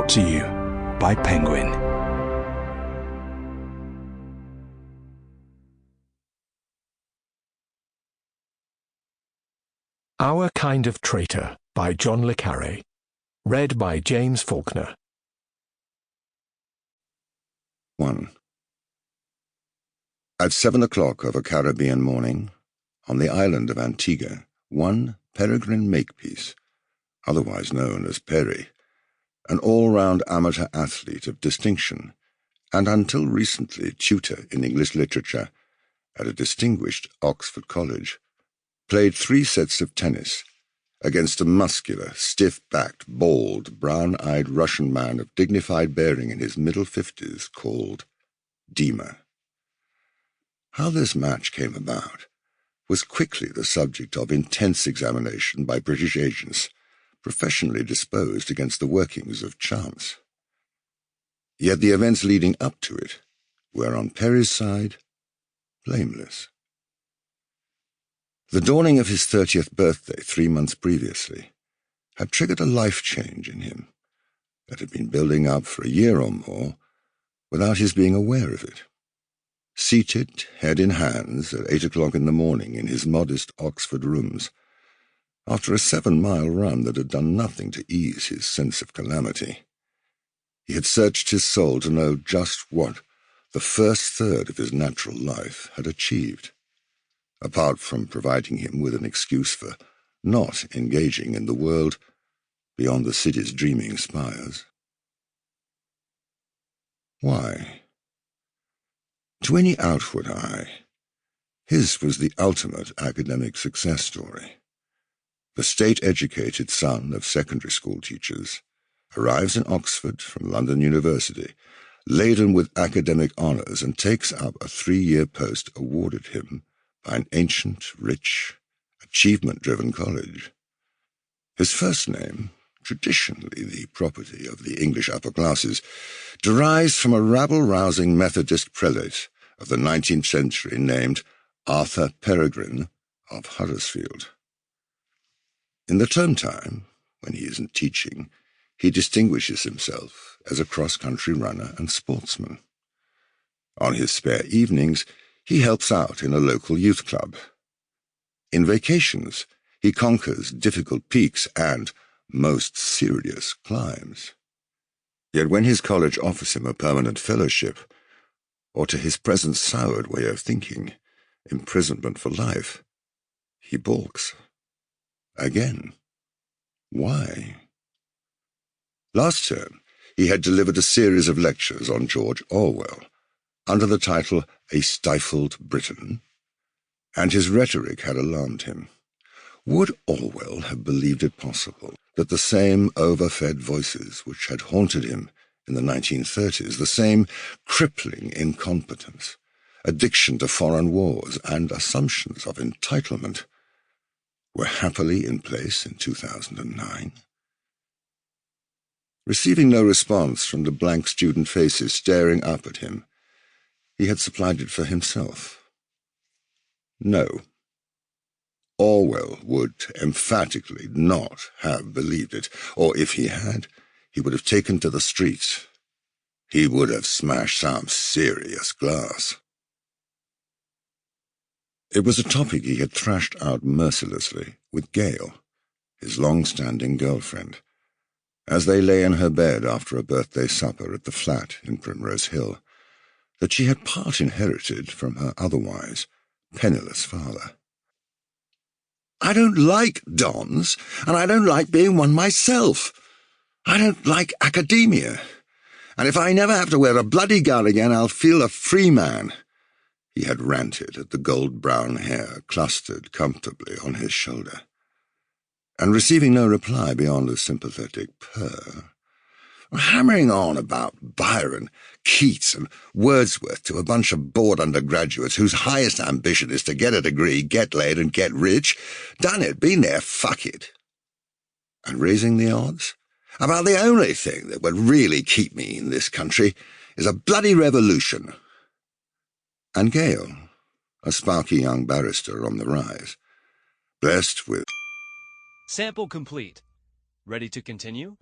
Brought to you by Penguin. Our Kind of Traitor by John le Carré. Read by James Faulkner. 1. At 7 o'clock of a Caribbean morning, on the island of Antigua, one Peregrine Makepeace, otherwise known as Perry, an all-round amateur athlete of distinction, and until recently tutor in English literature at a distinguished Oxford college, played 3 sets of tennis against a muscular, stiff-backed, bald, brown-eyed Russian man of dignified bearing in his middle 50s called Dima. How this match came about was quickly the subject of intense examination by British agents, professionally disposed against the workings of chance. Yet the events leading up to it were on Perry's side blameless. The dawning of his 30th birthday 3 months previously had triggered a life change in him that had been building up for a year or more without his being aware of it. Seated, head in hands, at 8 o'clock in the morning in his modest Oxford rooms, after a 7-mile run that had done nothing to ease his sense of calamity, he had searched his soul to know just what the first third of his natural life had achieved, apart from providing him with an excuse for not engaging in the world beyond the city's dreaming spires. Why? To any outward eye, his was the ultimate academic success story. The state-educated son of secondary school teachers arrives in Oxford from London University, laden with academic honours, and takes up a 3-year post awarded him by an ancient, rich, achievement-driven college. His first name, traditionally the property of the English upper classes, derives from a rabble-rousing Methodist prelate of the 19th century named Arthur Peregrine of Huddersfield. In the term time, when he isn't teaching, he distinguishes himself as a cross-country runner and sportsman. On his spare evenings, he helps out in a local youth club. In vacations, he conquers difficult peaks and most serious climbs. Yet when his college offers him a permanent fellowship, or to his present soured way of thinking, imprisonment for life, he balks. Again. Why? Last term, he had delivered a series of lectures on George Orwell, under the title A Stifled Britain, and his rhetoric had alarmed him. Would Orwell have believed it possible that the same overfed voices which had haunted him in the 1930s, the same crippling incompetence, addiction to foreign wars, and assumptions of entitlement, were happily in place in 2009? Receiving no response from the blank student faces staring up at him, he had supplied it for himself. No. Orwell would emphatically not have believed it, or if he had, he would have taken to the streets. He would have smashed some serious glass. It was a topic he had thrashed out mercilessly with Gail, his long-standing girlfriend, as they lay in her bed after a birthday supper at the flat in Primrose Hill, that she had part inherited from her otherwise penniless father. "I don't like dons, and I don't like being one myself. I don't like academia, and if I never have to wear a bloody gun again, I'll feel a free man," he had ranted at the gold-brown hair clustered comfortably on his shoulder. And receiving no reply beyond a sympathetic purr, hammering on about Byron, Keats, and Wordsworth to a bunch of bored undergraduates whose highest ambition is to get a degree, get laid, and get rich. Done it, been there, fuck it. And raising the odds about the only thing that would really keep me in this country is a bloody revolution. And Gail, a sparky young barrister on the rise, blessed with... Sample complete. Ready to continue?